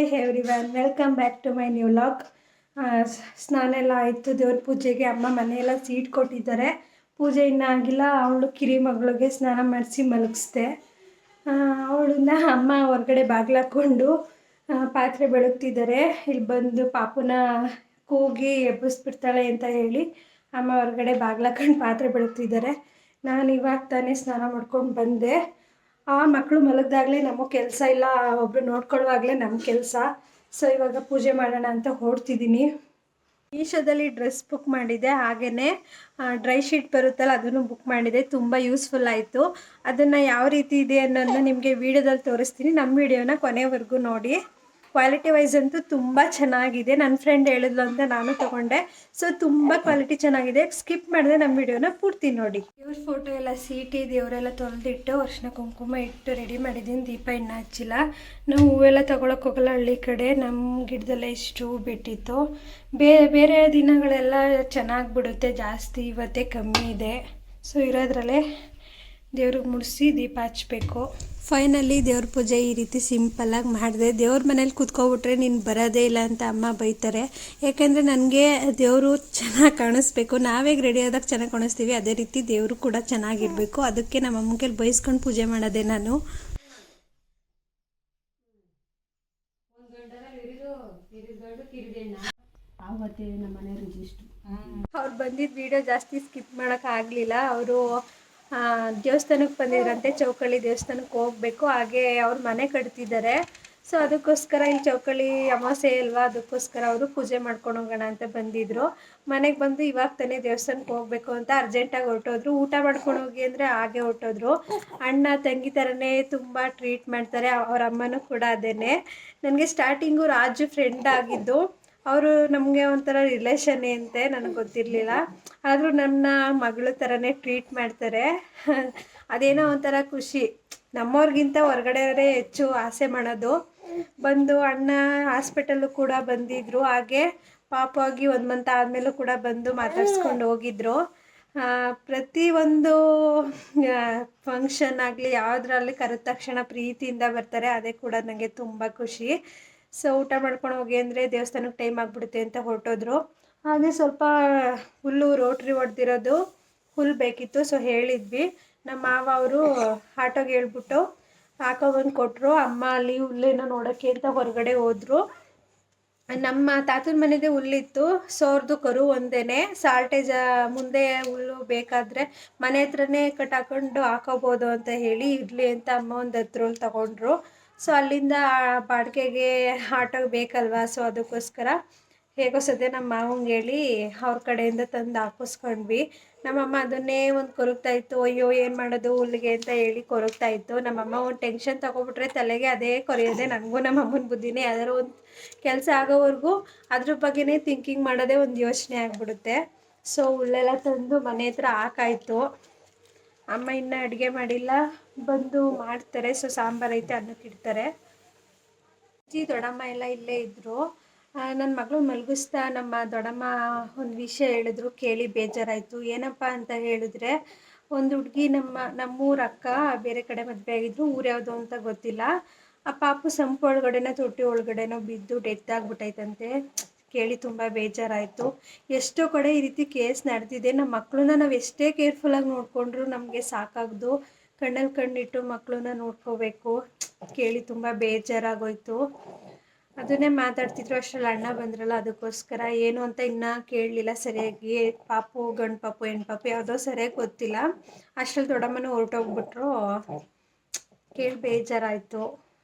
Hi everyone, welcome back to my new vlog. ಸ್ನಾನ ಎಲ್ಲ ಆಯಿತು. ದೇವ್ರ ಪೂಜೆಗೆ ಅಮ್ಮ ಮನೆಯೆಲ್ಲ ಸೀಟ್ ಕೊಟ್ಟಿದ್ದಾರೆ. ಪೂಜೆ ಇನ್ನೂ ಆಗಿಲ್ಲ. ಅವಳು ಕಿರಿ ಮಗಳಿಗೆ ಸ್ನಾನ ಮಾಡಿಸಿ ಮಲಗಿಸ್ದೆ. ಅವಳನ್ನ ಅಮ್ಮ ಹೊರಗಡೆ ಬಾಗಿಲಾಕೊಂಡು ಪಾತ್ರೆ ಬೆಳಗ್ತಿದ್ದಾರೆ. ಇಲ್ಲಿ ಬಂದು ಪಾಪುನ ಕೂಗಿ ಎಬ್ಬಿಸ್ಬಿಡ್ತಾಳೆ ಅಂತ ಹೇಳಿ ಅಮ್ಮ ಹೊರಗಡೆ ಬಾಗಿಲಾಕೊಂಡು ಪಾತ್ರೆ ಬೆಳಗ್ತಿದ್ದಾರೆ. ನಾನು ಇವಾಗ ತಾನೇ ಸ್ನಾನ ಮಾಡ್ಕೊಂಡು ಬಂದೆ. ಆ ಮಕ್ಕಳು ಮಲಗ್ದಾಗಲೇ ನಮಗೆ ಕೆಲಸ ಇಲ್ಲ, ಒಬ್ಬರು ನೋಡ್ಕೊಳ್ಳುವಾಗಲೇ ನಮ್ಮ ಕೆಲಸ. ಸೊ ಇವಾಗ ಪೂಜೆ ಮಾಡೋಣ ಅಂತ ಹೊರಡ್ತಿದ್ದೀನಿ. ಮೀಶೋದಲ್ಲಿ ಡ್ರೆಸ್ ಬುಕ್ ಮಾಡಿದ್ದೆ, ಹಾಗೆಯೇ ಡ್ರೈ ಶೀಟ್ ಬರುತ್ತಲ್ಲ ಅದನ್ನು ಬುಕ್ ಮಾಡಿದೆ. ತುಂಬ ಯೂಸ್ಫುಲ್ ಆಯಿತು. ಅದನ್ನು ಯಾವ ರೀತಿ ಇದೆ ಅನ್ನೋದನ್ನ ನಿಮಗೆ ವೀಡಿಯೋದಲ್ಲಿ ತೋರಿಸ್ತೀನಿ. ನಮ್ಮ ವೀಡಿಯೋನ ಕೊನೆವರೆಗೂ ನೋಡಿ. ಕ್ವಾಲಿಟಿ ವೈಸ್ ಅಂತೂ ತುಂಬ ಚೆನ್ನಾಗಿದೆ. ನನ್ನ ಫ್ರೆಂಡ್ ಹೇಳಿದ್ಲು ಅಂತ ನಾನು ತೊಗೊಂಡೆ. ಸೊ ತುಂಬ ಕ್ವಾಲಿಟಿ ಚೆನ್ನಾಗಿದೆ. ಸ್ಕಿಪ್ ಮಾಡಿದೆ, ನಮ್ಮ ವಿಡಿಯೋನ ಪೂರ್ತಿ ನೋಡಿ. ಇವ್ರ ಫೋಟೋ ಎಲ್ಲ ಸೀಟಿ ದೇವರೆಲ್ಲ ತೊಳೆದಿಟ್ಟು ಅರ್ಶಿನ ಕುಂಕುಮ ಇಟ್ಟು ರೆಡಿ ಮಾಡಿದ್ದೀನಿ. ದೀಪ ಇನ್ನೂ ಹಚ್ಚಿಲ್ಲ. ನಾವು ಹೂವೆಲ್ಲ ತೊಗೊಳಕ್ಕೆ ಹೋಗಲ್ಲ ಹಳ್ಳಿ ಕಡೆ. ನಮ್ಮ ಗಿಡದಲ್ಲೇ ಇಷ್ಟು ಹೂ ಬಿಟ್ಟಿತ್ತು. ಬೇರೆ ದಿನಗಳೆಲ್ಲ ಚೆನ್ನಾಗಿ ಬಿಡುತ್ತೆ ಜಾಸ್ತಿ, ಇವತ್ತೇ ಕಮ್ಮಿ ಇದೆ. ಸೊ ಇರೋದ್ರಲ್ಲೇ ದೇವ್ರಿಗೆ ಮುಡಿಸಿ ದೀಪ ಹಚ್ಚಬೇಕು. ಫೈನಲಿ ದೇವ್ರ ಪೂಜೆ ಈ ರೀತಿ ಸಿಂಪಲ್ಲಾಗಿ ಮಾಡಿದೆ. ದೇವ್ರ ಮನೇಲಿ ಕೂತ್ಕೊಬಿಟ್ರೆ ನೀನು ಬರೋದೇ ಇಲ್ಲ ಅಂತ ಅಮ್ಮ ಬೈತಾರೆ. ಯಾಕೆಂದರೆ ನನಗೆ ದೇವರು ಚೆನ್ನಾಗಿ ಕಾಣಿಸ್ಬೇಕು. ನಾವೇ ರೆಡಿ ಆದಾಗ ಚೆನ್ನಾಗಿ ಕಾಣಿಸ್ತೀವಿ, ಅದೇ ರೀತಿ ದೇವರು ಕೂಡ ಚೆನ್ನಾಗಿರಬೇಕು. ಅದಕ್ಕೆ ನಮ್ಮ ಅಮ್ಮಗೆ ಬೈಸ್ಕೊಂಡು ಪೂಜೆ ಮಾಡೋದೆ ನಾನು. ಅವ್ರು ಬಂದಿದ್ದ ವಿಡಿಯೋ ಜಾಸ್ತಿ ಸ್ಕಿಪ್ ಮಾಡೋಕ್ಕಾಗಲಿಲ್ಲ. ಅವರು ದೇವಸ್ಥಾನಕ್ಕೆ ಬಂದಿದ್ರಂತೆ, ಚೌಕಳ್ಳಿ ದೇವಸ್ಥಾನಕ್ಕೆ ಹೋಗಬೇಕು. ಹಾಗೆ ಅವ್ರ ಮನೆ ಕಟ್ತಿದ್ದಾರೆ. ಸೊ ಅದಕ್ಕೋಸ್ಕರ ಇಲ್ಲಿ ಚೌಕಳ್ಳಿ ಅಮಾವಾಸ್ಯೆ ಅಲ್ವಾ, ಅದಕ್ಕೋಸ್ಕರ ಅವರು ಪೂಜೆ ಮಾಡ್ಕೊಂಡು ಹೋಗೋಣ ಅಂತ ಬಂದಿದ್ದರು. ಮನೆಗೆ ಬಂದು ಇವಾಗ ತಾನೇ ದೇವಸ್ಥಾನಕ್ಕೆ ಹೋಗಬೇಕು ಅಂತ ಅರ್ಜೆಂಟಾಗಿ ಹೊರಟೋದ್ರು. ಊಟ ಮಾಡ್ಕೊಂಡು ಹೋಗಿ ಅಂದರೆ ಹಾಗೆ ಹೊರಟೋದ್ರು. ಅಣ್ಣ ತಂಗಿ ಥರನೇ ತುಂಬ ಟ್ರೀಟ್ ಮಾಡ್ತಾರೆ. ಅವ್ರ ಅಮ್ಮನೂ ಕೂಡ ಅದೇನೆ. ನನಗೆ ಸ್ಟಾರ್ಟಿಂಗು ರಾಜು ಫ್ರೆಂಡ್ ಆಗಿದ್ದು. ಅವರು ನಮಗೆ ಒಂಥರ ರಿಲೇಷನ್ನೇ ಅಂತೆ, ನನಗೆ ಗೊತ್ತಿರಲಿಲ್ಲ. ಆದರೂ ನನ್ನ ಮಗಳ ಥರನೇ ಟ್ರೀಟ್ ಮಾಡ್ತಾರೆ. ಅದೇನೋ ಒಂಥರ ಖುಷಿ. ನಮ್ಮವ್ರಿಗಿಂತ ಹೊರಗಡೆಯವರೇ ಹೆಚ್ಚು ಆಸೆ ಮಾಡೋದು. ಬಂದು ಅಣ್ಣ ಹಾಸ್ಪಿಟಲ್ಲು ಕೂಡ ಬಂದಿದ್ದರು. ಹಾಗೆ ಪಾಪವಾಗಿ 1 ಮಂತ್ ಆದಮೇಲೂ ಕೂಡ ಬಂದು ಮಾತಾಡ್ಸ್ಕೊಂಡು ಹೋಗಿದ್ರು. ಪ್ರತಿಯೊಂದು ಫಂಕ್ಷನ್ ಆಗಲಿ ಯಾವುದರಲ್ಲಿ ಕರೆದ ತಕ್ಷಣ ಪ್ರೀತಿಯಿಂದ ಬರ್ತಾರೆ. ಅದೇ ಕೂಡ ನನಗೆ ತುಂಬ ಖುಷಿ. ಸೊ ಊಟ ಮಾಡ್ಕೊಂಡು ಹೋಗಿ ಅಂದರೆ ದೇವಸ್ಥಾನಕ್ಕೆ ಟೈಮ್ ಆಗಿಬಿಡುತ್ತೆ ಅಂತ ಹೊರಟೋದ್ರು. ಹಾಗೆ ಸ್ವಲ್ಪ ಹುಲ್ಲು ರೋಟ್ರಿ ಹೊಡೆದಿರೋದು ಹುಲ್ಲು ಬೇಕಿತ್ತು. ಸೊ ಹೇಳಿದ್ವಿ. ನಮ್ಮ ಮಾವ ಅವರು ಆಟೋಗೆ ಹೇಳ್ಬಿಟ್ಟು ಹಾಕೊಬಂದು ಕೊಟ್ಟರು. ಅಮ್ಮ ಅಲ್ಲಿ ಹುಲ್ಲೇನೋ ನೋಡೋಕ್ಕೆ ಅಂತ ಹೊರಗಡೆ ಹೋದರು. ನಮ್ಮ ತಾತನ ಮನೆದೇ ಹುಲ್ಲಿತ್ತು. ಸೊ ಅವ್ರದ್ದು ಕರು ಒಂದೇ. ಸಾಲ್ಟೇಜ್ ಮುಂದೆ ಹುಲ್ಲು ಬೇಕಾದರೆ ಮನೆ ಹತ್ರನೇ ಕಟ್ಟಾಕೊಂಡು ಹಾಕೋಬೋದು ಅಂತ ಹೇಳಿ ಇರಲಿ ಅಂತ ಅಮ್ಮ ಒಂದು 10 ರೋಲ್ ತಗೊಂಡ್ರು. ಸೊ ಅಲ್ಲಿಂದ ಬಾಡಿಗೆಗೆ ಆಟೋಗೆ ಬೇಕಲ್ವಾ. ಸೊ ಅದಕ್ಕೋಸ್ಕರ ಹೇಗೋ ಸದ್ಯ ನಮ್ಮ ಮಾವಂಗೆ ಹೇಳಿ ಅವ್ರ ಕಡೆಯಿಂದ ತಂದು ಹಾಕಿಸ್ಕೊಂಡ್ವಿ. ನಮ್ಮಮ್ಮ ಅದನ್ನೇ ಒಂದು ಕೊರಗ್ತಾಯಿತ್ತು. ಅಯ್ಯೋ ಏನು ಮಾಡೋದು ಹುಲ್ಲಿಗೆ ಅಂತ ಹೇಳಿ ಕೊರಗ್ತಾಯಿತ್ತು. ನಮ್ಮಮ್ಮ ಒಂದು ಟೆನ್ಷನ್ ತೊಗೊಬಿಟ್ರೆ ತಲೆಗೆ ಅದೇ ಕೊರೆಯೋದೆ. ನನಗೂ ನಮ್ಮ ಅಮ್ಮನ ಬುದ್ಧಿನೇ. ಯಾವ್ದಾದ್ರು ಒಂದು ಕೆಲಸ ಆಗೋವರೆಗೂ ಅದ್ರ ಬಗ್ಗೆನೇ ಥಿಂಕಿಂಗ್ ಮಾಡೋದೇ ಒಂದು ಯೋಚನೆ ಆಗಿಬಿಡುತ್ತೆ. ಸೊ ಹುಲ್ಲೆಲ್ಲ ತಂದು ಮನೆ ಹತ್ರ ಹಾಕಾಯಿತು. ಅಮ್ಮ ಇನ್ನೂ ಅಡುಗೆ ಮಾಡಿಲ್ಲ, ಬಂದು ಮಾಡ್ತಾರೆ. ಸೊ ಸಾಂಬಾರು ಐತೆ, ಅನ್ನಕ್ಕೆ ಇಡ್ತಾರೆ. ಅಜ್ಜಿ ದೊಡ್ಡಮ್ಮ ಎಲ್ಲ ಇಲ್ಲೇ ಇದ್ದರು. ನನ್ನ ಮಗಳು ಮಲಗಿಸ್ತಾ ನಮ್ಮ ದೊಡ್ಡಮ್ಮ ಒಂದು ವಿಷಯ ಹೇಳಿದ್ರು, ಕೇಳಿ ಬೇಜಾರಾಯಿತು. ಏನಪ್ಪ ಅಂತ ಹೇಳಿದ್ರೆ, ಒಂದು ಹುಡುಗಿ ನಮ್ಮೂರ ಅಕ್ಕ ಬೇರೆ ಕಡೆ ಮದುವೆ ಆಗಿದ್ರು. ಊರು ಯಾವುದು ಅಂತ ಗೊತ್ತಿಲ್ಲ. ಆ ಪಾಪು ಸಂಪು ಒಳಗಡೆನೋ ತೊಟ್ಟಿ ಒಳಗಡೆನೋ ಬಿದ್ದು ಡೆತ್ ಆಗಿಬಿಟ್ಟೈತಂತೆ. ಕೇಳಿ ತುಂಬ ಬೇಜಾರಾಯಿತು. ಎಷ್ಟೋ ಕಡೆ ಈ ರೀತಿ ಕೇಸ್ ನಡೆದಿದೆ. ನಮ್ಮ ಮಕ್ಕಳನ್ನ ನಾವು ಎಷ್ಟೇ ಕೇರ್ಫುಲ್ಲಾಗಿ ನೋಡಿಕೊಂಡ್ರು ನಮಗೆ ಸಾಕಾಗ್ದು. ಕಣ್ಣಲ್ಲಿ ಕಣ್ಣಿಟ್ಟು ಮಕ್ಕಳನ್ನ ನೋಡ್ಕೋಬೇಕು. ಕೇಳಿ ತುಂಬ ಬೇಜಾರಾಗೋಯ್ತು. ಅದನ್ನೇ ಮಾತಾಡ್ತಿದ್ರು. ಅಷ್ಟರಲ್ಲಿ ಅಣ್ಣ ಬಂದ್ರಲ್ಲ, ಅದಕ್ಕೋಸ್ಕರ ಏನು ಅಂತ ಇನ್ನೂ ಕೇಳಲಿಲ್ಲ ಸರಿಯಾಗಿ. ಪಾಪು ಗಂಡು ಪಾಪು ಹೆಣ್ಣು ಪಾಪು ಯಾವುದೋ ಸರಿಯಾಗಿ ಗೊತ್ತಿಲ್ಲ. ಅಷ್ಟರಲ್ಲಿ ದೊಡ್ಡಮ್ಮನೂ ಹೊರಟೋಗ್ಬಿಟ್ರು. ಕೇಳಿ ಬೇಜಾರಾಯಿತು.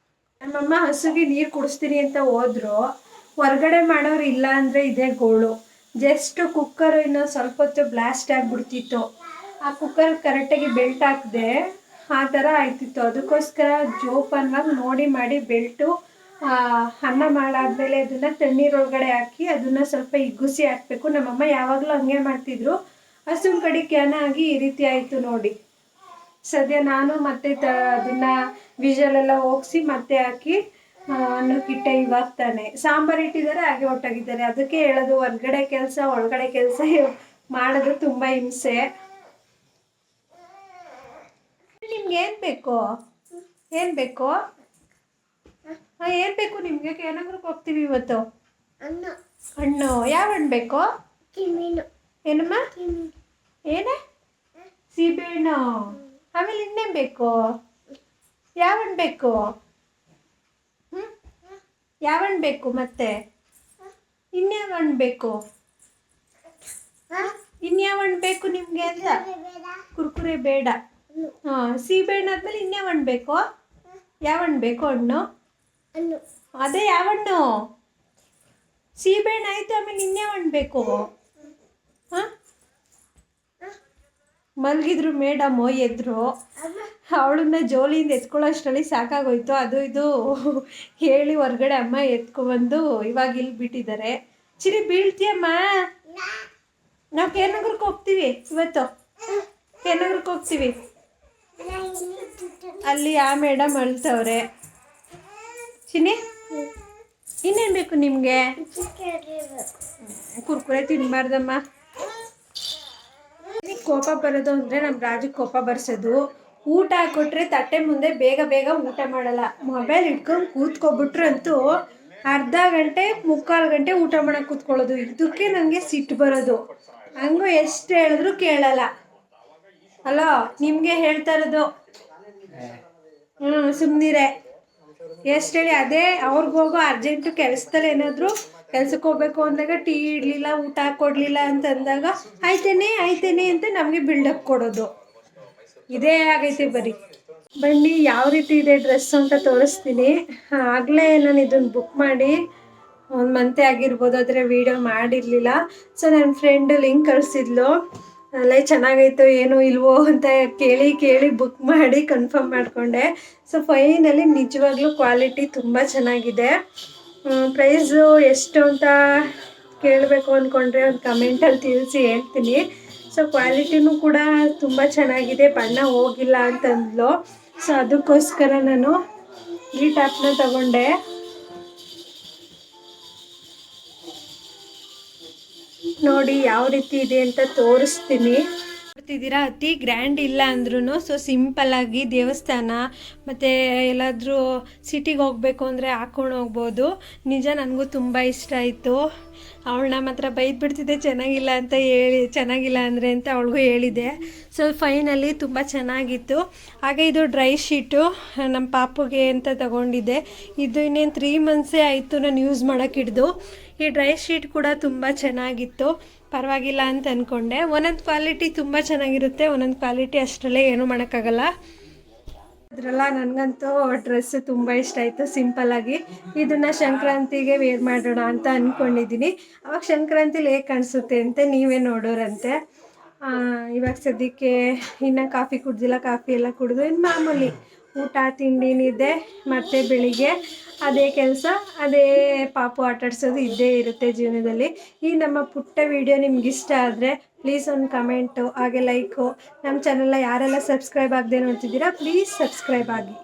ನಮ್ಮಮ್ಮ ಹಸುಗೆ ನೀರು ಕುಡಿಸ್ತೀನಿ ಅಂತ ಹೋದ್ರು. ಹೊರಗಡೆ ಮಾಡೋರು ಇಲ್ಲ ಅಂದರೆ ಇದೇ ಗೋಳು. ಜಸ್ಟ್ ಕುಕ್ಕರ್ ಇನ್ನೂ ಸ್ವಲ್ಪ ಹೊತ್ತು ಬ್ಲಾಸ್ಟ್ ಆಗಿಬಿಡ್ತಿತ್ತು. ಆ ಕುಕ್ಕರ್ ಕರೆಕ್ಟಾಗಿ ಬೆಲ್ಟ್ ಹಾಕಿದೆ, ಆ ಥರ ಆಯ್ತಿತ್ತು. ಅದಕ್ಕೋಸ್ಕರ ಜೋಪಾನವಾಗಿ ನೋಡಿ ಮಾಡಿ ಬೆಲ್ಟು ಅನ್ನ ಮಾಡಾದ್ಮೇಲೆ ಅದನ್ನು ತಣ್ಣೀರೊಳಗಡೆ ಹಾಕಿ ಅದನ್ನು ಸ್ವಲ್ಪ ಇಗ್ಗಿಸಿ ಹಾಕಬೇಕು. ನಮ್ಮಮ್ಮ ಯಾವಾಗಲೂ ಹಂಗೆ ಮಾಡ್ತಿದ್ರು. ಹಸುವಿನ ಕಡೆ ಕ್ಯಾನ ಆಗಿ ಈ ರೀತಿ ಆಯಿತು ನೋಡಿ. ಸದ್ಯ ನಾನು ಮತ್ತೆ ಅದನ್ನು ವಿಷಲೆಲ್ಲ ಹೋಗಿಸಿ ಮತ್ತೆ ಹಾಕಿ ಅನ್ನಕ್ಕಿಟ್ಟೆ. ಇವಾಗ ತಾನೆ ಸಾಂಬಾರು ಇಟ್ಟಿದ್ದಾರೆ, ಹಾಗೆ ಹೊಟ್ಟೋಗಿದ್ದಾರೆ. ಅದಕ್ಕೆ ಹೇಳೋದು, ಹೊರಗಡೆ ಕೆಲಸ ಒಳಗಡೆ ಕೆಲಸ ಮಾಡೋದು ತುಂಬ ಹಿಂಸೆ. ನಿಮ್ಗೆ ಏನು ಬೇಕು? ಹಾಂ ಏನು ಬೇಕು ನಿಮಗೆ ಏನಂಗ್ರಕ್ಕೆ ಹೋಗ್ತೀವಿ ಇವತ್ತು? ಹಣ್ಣು ಯಾವ ಹಣ್ಣು ಬೇಕು? ಏನಮ್ಮ ಏನೇ ಸೀಬೆಹಣ್ಣು ಆಮೇಲೆ ಇನ್ನೇನು ಬೇಕು? ಯಾವ ಹಣ್ಣು ಬೇಕು? ಹ್ಞೂ ಯಾವ ಹಣ್ಣು ಬೇಕು ಮತ್ತೆ? ಇನ್ಯಾವ ಹಣ್ಣು ಬೇಕು? ಇನ್ಯಾವ ಹಣ್ಣು ಬೇಕು ನಿಮಗೆ ಅಂತ? ಕುರ್ಕುರೆ ಬೇಡ. ಹಾಂ ಸೀಬೆಹಣ್ಣು ಆದಮೇಲೆ ಇನ್ಯಾವ ಹಣ್ಣು ಬೇಕು? ಯಾವ ಹಣ್ಣು ಬೇಕು ಹಣ್ಣು? ಅದೇ ಯಾವ ಹಣ್ಣು? ಸೀಬೆಹಣ್ಣು ಆಯಿತು, ಆಮೇಲೆ ಇನ್ಯಾವ ಹಣ್ಣು ಬೇಕು? ಹಾಂ ಮಲಗಿದ್ರು ಮೇಡಮ್ಮು ಎದ್ರು, ಅವಳನ್ನ ಜೋಲಿಯಿಂದ ಎತ್ಕೊಳ್ಳೋಷ್ಟರಲ್ಲಿ ಸಾಕಾಗೋಯ್ತು. ಅದು ಇದು ಹೇಳಿ ಹೊರ್ಗಡೆ ಅಮ್ಮ ಎತ್ಕೊಬಂದು ಇವಾಗ ಇಲ್ಲಿ ಬಿಟ್ಟಿದ್ದಾರೆ. ಚಿರಿ ಬೀಳ್ತೀಯಮ್ಮ? ನಾವು ಕೇರ್ನಗರಕ್ಕೆ ಹೋಗ್ತೀವಿ ಇವತ್ತು, ಕೇರ್ನಗರಕ್ಕೆ ಹೋಗ್ತೀವಿ. ಅಲ್ಲಿ ಆ ಮೇಡಮ್ ಅಳ್ತವ್ರೆ. ಚಿನ್ನಿ ಇನ್ನೇನು ಬೇಕು ನಿಮಗೆ? ಕುರ್ಕುರೆ ತಿನ್ನಬಾರ್ದಮ್ಮ. ಕೋಪ ಬರೋದು ಅಂದರೆ ನಮ್ಮ ರಾಜು ಕೋಪ ಬರ್ಸೋದು. ಊಟ ಹಾಕ್ಕೊಟ್ರೆ ತಟ್ಟೆ ಮುಂದೆ ಬೇಗ ಬೇಗ ಊಟ ಮಾಡಲ್ಲ. ಮೊಬೈಲ್ ಇಟ್ಕೊಂಡು ಕೂತ್ಕೊಬಿಟ್ರೆ ಅಂತೂ ಅರ್ಧ ಗಂಟೆ ಮುಕ್ಕಾಲು ಗಂಟೆ ಊಟ ಮಾಡೋಕೆ ಕೂತ್ಕೊಳ್ಳೋದು. ಇದಕ್ಕೆ ನನಗೆ ಸಿಟ್ಟು ಬರೋದು. ಹಂಗೂ ಎಷ್ಟು ಹೇಳಿದ್ರು ಕೇಳಲ್ಲ. ಅಲೋ ನಿಮಗೆ ಹೇಳ್ತಾ ಇರೋದು. ಸುಮ್ಮನಿರೆ. ಎಷ್ಟು ಹೇಳಿ ಅದೇ ಅವ್ರಿಗೋಗೋ ಅರ್ಜೆಂಟು ಕೆಲಸದಲ್ಲಿ ಏನಾದರೂ ಕೆಲ್ಸಕ್ಕೆ ಹೋಗ್ಬೇಕು ಅಂದಾಗ ಟೀ ಇಡಲಿಲ್ಲ, ಊಟ ಹಾಕ್ಕೊಡ್ಲಿಲ್ಲ ಅಂತಂದಾಗ ಆಯ್ತೇನೆ ಅಂತ ನಮಗೆ ಬಿಲ್ಡಪ್ ಕೊಡೋದು. ಇದೇ ಆಗೈತೆ ಬರೀ. ಬನ್ನಿ ಯಾವ ರೀತಿ ಇದೆ ಡ್ರೆಸ್ ಅಂತ ತೋರಿಸ್ತೀನಿ. ಆಗಲೇ ನಾನು ಇದನ್ನು ಬುಕ್ ಮಾಡಿ 1 ಮಂತೆ ಆಗಿರ್ಬೋದು, ಆದರೆ ವೀಡಿಯೋ ಮಾಡಿರಲಿಲ್ಲ. ಸೊ ನನ್ನ ಫ್ರೆಂಡು ಲಿಂಕ್ ಕಳಿಸಿದ್ಲು. ಅಲ್ಲೇ ಚೆನ್ನಾಗೈತೋ ಏನೋ ಇಲ್ವೋ ಅಂತ ಕೇಳಿ ಬುಕ್ ಮಾಡಿ ಕನ್ಫರ್ಮ್ ಮಾಡಿಕೊಂಡೆ. ಸೊ ಫೈನಲಿ ನಿಜವಾಗ್ಲೂ ಕ್ವಾಲಿಟಿ ತುಂಬ ಚೆನ್ನಾಗಿದೆ. ಪ್ರೈಸು ಎಷ್ಟು ಅಂತ ಕೇಳಬೇಕು ಅಂದ್ಕೊಂಡ್ರೆ ಒಂದು ಕಮೆಂಟಲ್ಲಿ ತಿಳಿಸಿ ಹೇಳ್ತೀನಿ. ಸೊ ಕ್ವಾಲಿಟಿನೂ ಕೂಡ ತುಂಬ ಚೆನ್ನಾಗಿದೆ, ಬಣ್ಣ ಹೋಗಿಲ್ಲ ಅಂತಂದ್ಲು. ಸೊ ಅದಕ್ಕೋಸ್ಕರ ನಾನು ಈ ಟಾಪ್ನ ತಗೊಂಡೆ. ನೋಡಿ ಯಾವ ರೀತಿ ಇದೆ ಅಂತ ತೋರಿಸ್ತೀನಿ. ನೋಡ್ತಿದ್ದೀರಾ, ಅತಿ ಗ್ರ್ಯಾಂಡ್ ಇಲ್ಲ ಅಂದ್ರೂ ಸೊ ಸಿಂಪಲ್ಲಾಗಿ ದೇವಸ್ಥಾನ ಮತ್ತು ಎಲ್ಲಾದರೂ ಸಿಟಿಗೆ ಹೋಗಬೇಕು ಅಂದರೆ ಹಾಕ್ಕೊಂಡು ಹೋಗ್ಬೋದು. ನಿಜ ನನಗೂ ತುಂಬ ಇಷ್ಟ ಆಯಿತು. ಅವಳನ್ನ ಮಾತ್ರ ಬೈದ್ಬಿಡ್ತಿದ್ದೆ ಚೆನ್ನಾಗಿಲ್ಲ ಅಂದರೆ ಅಂತ ಅವಳಿಗೂ ಹೇಳಿದೆ. ಸೊ ಫೈನಲಿ ತುಂಬ ಚೆನ್ನಾಗಿತ್ತು. ಹಾಗೆ ಇದು ಡ್ರೈ ಶೀಟು ನಮ್ಮ ಪಾಪುಗೆ ಅಂತ ತಗೊಂಡಿದ್ದೆ. ಇದು ಇನ್ನೇನು 3 ಮಂತ್ಸೇ ಆಯಿತು ನಾನು ಯೂಸ್ ಮಾಡೋಕ್ಕೆ ಹಿಡ್ದು. ಈ ಡ್ರೈ ಶೀಟ್ ಕೂಡ ತುಂಬ ಚೆನ್ನಾಗಿತ್ತು, ಪರವಾಗಿಲ್ಲ ಅಂತ ಅಂದ್ಕೊಂಡೆ. ಒಂದೊಂದು ಕ್ವಾಲಿಟಿ ತುಂಬ ಚೆನ್ನಾಗಿರುತ್ತೆ, ಒಂದೊಂದು ಕ್ವಾಲಿಟಿ ಅಷ್ಟರಲ್ಲೇ ಏನೂ ಮಾಡೋಕ್ಕಾಗಲ್ಲ. ಅದರಲ್ಲ ನನಗಂತೂ ಡ್ರೆಸ್ ತುಂಬ ಇಷ್ಟ ಆಯಿತು. ಸಿಂಪಲ್ಲಾಗಿ ಇದನ್ನು ಸಂಕ್ರಾಂತಿಗೆ ವೇರ್ ಮಾಡೋಣ ಅಂತ ಅಂದ್ಕೊಂಡಿದ್ದೀನಿ. ಅವಾಗ ಸಂಕ್ರಾಂತಿಲಿ ಹೇಗೆ ಕಾಣಿಸುತ್ತೆ ಅಂತ ನೀವೇ ನೋಡೋರಂತೆ. ಇವಾಗ ಸದ್ಯಕ್ಕೆ ಇನ್ನು ಕಾಫಿ ಕುಡ್ದಿಲ್ಲ, ಕಾಫಿ ಎಲ್ಲ ಕುಡಿದು ಇನ್ನು ಮಾಮೂಲಿ ಊಟ ತಿಂಡಿನಿದೆ. ಮತ್ತು ಬೆಳಿಗ್ಗೆ ಅದೇ ಕೆಲಸ, ಅದೇ ಪಾಪು ಆಟಾಡ್ಸೋದು ಇದ್ದೇ ಇರುತ್ತೆ ಜೀವನದಲ್ಲಿ. ಈ ನಮ್ಮ ಪುಟ್ಟ ವಿಡಿಯೋ ನಿಮ್ಗೆ ಇಷ್ಟ ಆದರೆ ಪ್ಲೀಸ್ ಒಂದು ಕಮೆಂಟು ಹಾಗೆ ಲೈಕು. ನಮ್ಮ ಚಾನಲ್ನ ಯಾರೆಲ್ಲ ಸಬ್ಸ್ಕ್ರೈಬ್ ಆಗದೆ ನೋಡ್ತಿದ್ದೀರಾ ಪ್ಲೀಸ್ ಸಬ್ಸ್ಕ್ರೈಬ್ ಆಗಿ.